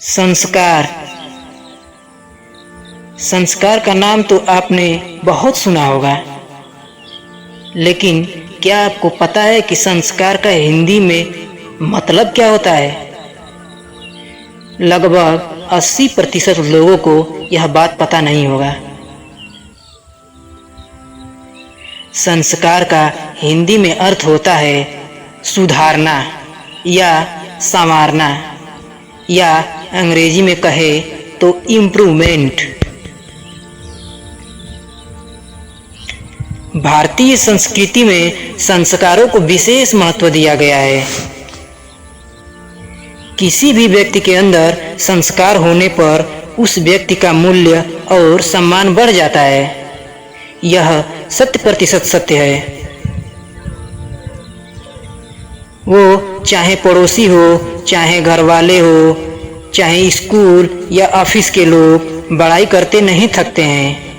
संस्कार। संस्कार का नाम तो आपने बहुत सुना होगा, लेकिन क्या आपको पता है कि संस्कार का हिंदी में मतलब क्या होता है? लगभग 80% लोगों को यह बात पता नहीं होगा। संस्कार का हिंदी में अर्थ होता है सुधारना या संवारना, या अंग्रेजी में कहे तो इम्प्रूवमेंट। भारतीय संस्कृति में संस्कारों को विशेष महत्व दिया गया है। किसी भी व्यक्ति के अंदर संस्कार होने पर उस व्यक्ति का मूल्य और सम्मान बढ़ जाता है। यह 100% सत्य है। वो चाहे पड़ोसी हो, चाहे घर वाले हो, चाहे स्कूल या ऑफिस के लोग बड़ाई करते नहीं थकते हैं।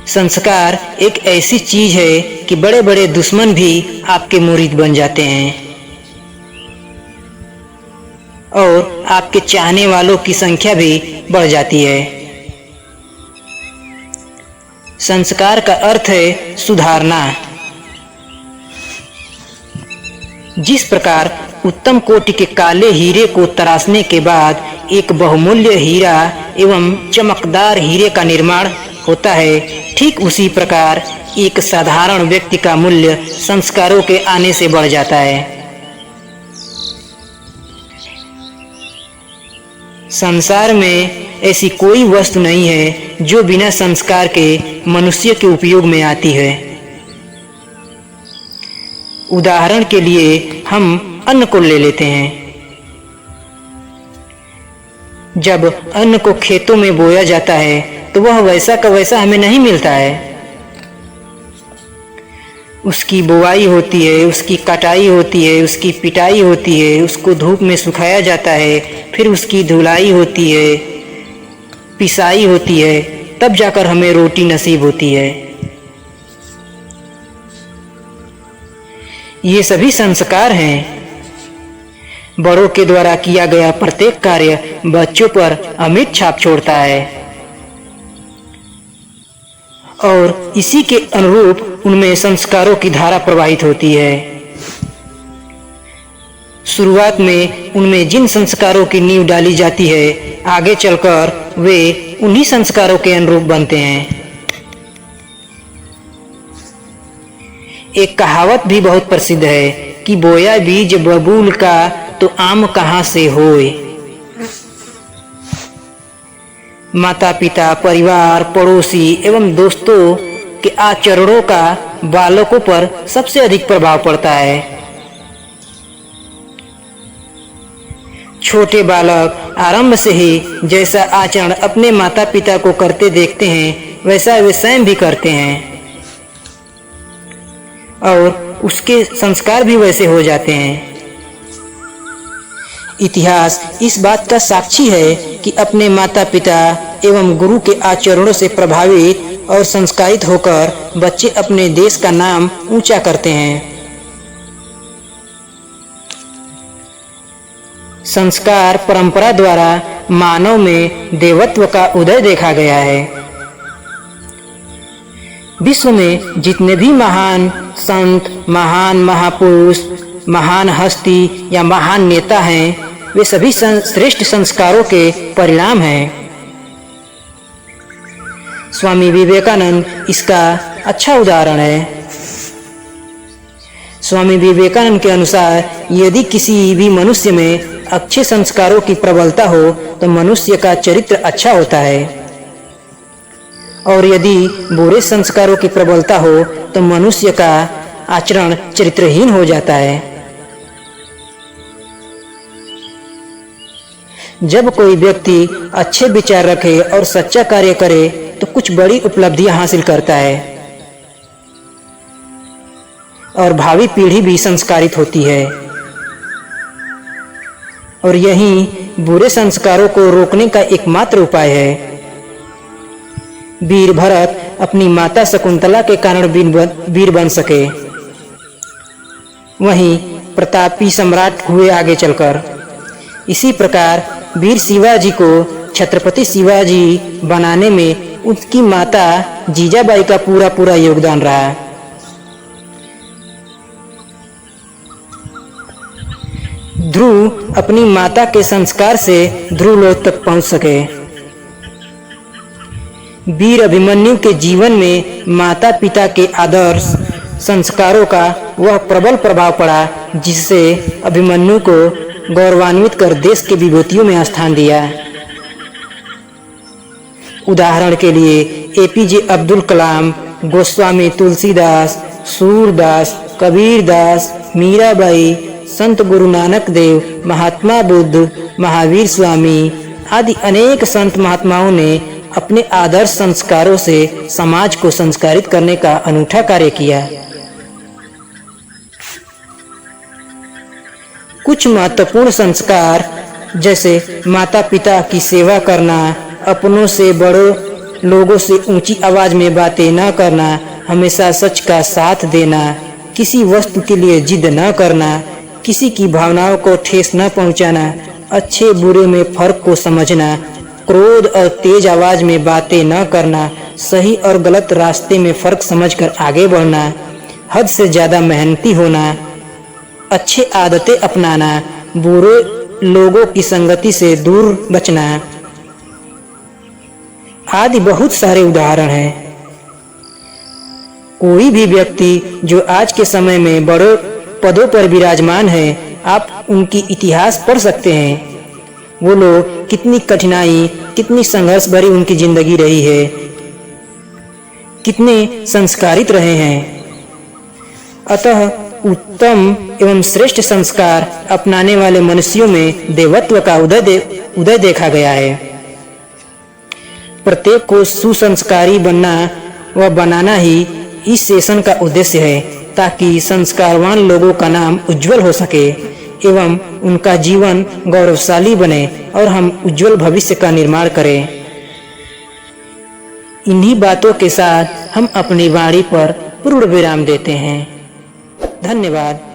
संस्कार एक ऐसी चीज है कि बड़े बड़े दुश्मन भी आपके मुरीद बन जाते हैं और आपके चाहने वालों की संख्या भी बढ़ जाती है। संस्कार का अर्थ है सुधारना। जिस प्रकार उत्तम कोटि के काले हीरे को तराशने के बाद एक बहुमूल्य हीरा एवं चमकदार हीरे का निर्माण होता है, ठीक उसी प्रकार एक साधारण व्यक्ति का मूल्य संस्कारों के आने से बढ़ जाता है। संसार में ऐसी कोई वस्तु नहीं है जो बिना संस्कार के मनुष्य के उपयोग में आती है। उदाहरण के लिए हम अन्न को ले लेते हैं। जब अन्न को खेतों में बोया जाता है तो वह वैसा का वैसा हमें नहीं मिलता है। उसकी बुवाई होती है, उसकी कटाई होती है, उसकी पिटाई होती है, उसको धूप में सुखाया जाता है, फिर उसकी धुलाई होती है, पिसाई होती है, तब जाकर हमें रोटी नसीब होती है। ये सभी संस्कार हैं। बड़ों के द्वारा किया गया प्रत्येक कार्य बच्चों पर अमिट छाप छोड़ता है और इसी के अनुरूप उनमें संस्कारों की धारा प्रवाहित होती है। शुरुआत में उनमें जिन संस्कारों की नींव डाली जाती है, आगे चलकर वे उन्हीं संस्कारों के अनुरूप बनते हैं। एक कहावत भी बहुत प्रसिद्ध है कि बोया बीज बबूल का तो आम कहाँ से होए। माता पिता, परिवार, पड़ोसी एवं दोस्तों के आचरणों का बालकों पर सबसे अधिक प्रभाव पड़ता है। छोटे बालक आरंभ से ही जैसा आचरण अपने माता पिता को करते देखते हैं, वैसा वे स्वयं भी करते हैं और उसके संस्कार भी वैसे हो जाते हैं। इतिहास इस बात का साक्षी है कि अपने माता पिता एवं गुरु के आचरणों से प्रभावित और संस्कारित होकर बच्चे अपने देश का नाम ऊंचा करते हैं। संस्कार परंपरा द्वारा मानव में देवत्व का उदय देखा गया है। विश्व में जितने भी महान संत, महान महापुरुष, महान हस्ती या महान नेता हैं, वे सभी श्रेष्ठ संस्कारों के परिणाम हैं। स्वामी विवेकानंद इसका अच्छा उदाहरण है। स्वामी विवेकानंद के अनुसार यदि किसी भी मनुष्य में अच्छे संस्कारों की प्रबलता हो तो मनुष्य का चरित्र अच्छा होता है, और यदि बुरे संस्कारों की प्रबलता हो तो मनुष्य का आचरण चरित्रहीन हो जाता है। जब कोई व्यक्ति अच्छे विचार रखे और सच्चा कार्य करे तो कुछ बड़ी उपलब्धियां हासिल करता है और भावी पीढ़ी भी संस्कारित होती है। और यही बुरे संस्कारों को रोकने का एकमात्र उपाय है। वीर भरत अपनी माता शकुंतला के कारण वीर बन सके, वहीं प्रतापी सम्राट हुए आगे चलकर। इसी प्रकार वीर शिवाजी को छत्रपति शिवाजी बनाने में उसकी माता जीजाबाई का पूरा योगदान रहा। ध्रुव अपनी माता के संस्कार से ध्रुवलोक तक पहुंच सके। वीर अभिमन्यु के जीवन में माता पिता के आदर्श संस्कारों का वह प्रबल प्रभाव पड़ा, जिससे अभिमन्यु को गौरवान्वित कर देश के विभूतियों में स्थान दिया। उदाहरण के लिए एपीजे अब्दुल कलाम, गोस्वामी तुलसीदास, सूरदास, कबीरदास, मीराबाई, संत गुरु नानक देव, महात्मा बुद्ध, महावीर स्वामी आदि अनेक संत महात्माओं ने अपने आदर्श संस्कारों से समाज को संस्कारित करने का अनूठा कार्य किया। कुछ महत्वपूर्ण संस्कार जैसे माता पिता की सेवा करना, अपनों से बड़ों लोगों से ऊंची आवाज में बातें न करना, हमेशा सच का साथ देना, किसी वस्तु के लिए जिद न करना, किसी की भावनाओं को ठेस न पहुंचाना, अच्छे बुरे में फर्क को समझना, क्रोध और तेज आवाज में बातें न करना, सही और गलत रास्ते में फर्क समझकर आगे बढ़ना, हद से ज्यादा मेहनती होना, अच्छे आदतें अपनाना, बुरे लोगों की संगति से दूर बचना आदि बहुत सारे उदाहरण हैं। कोई भी व्यक्ति जो आज के समय में बड़े पदों पर विराजमान है, आप उनकी इतिहास पढ़ सकते हैं। वो लोग कितनी कठिनाई, कितनी संघर्ष भरी उनकी जिंदगी रही है, कितने संस्कारित रहे हैं। अतः उत्तम एवं श्रेष्ठ संस्कार अपनाने वाले मनुष्यों में देवत्व का उदय देखा गया है। प्रत्येक को सुसंस्कारी बनना व बनाना ही इस सेशन का उद्देश्य है, ताकि संस्कारवान लोगों का नाम उज्जवल हो सके एवं उनका जीवन गौरवशाली बने और हम उज्जवल भविष्य का निर्माण करें। इन्हीं बातों के साथ हम अपनी वाणी पर पूर्ण विराम देते हैं। धन्यवाद।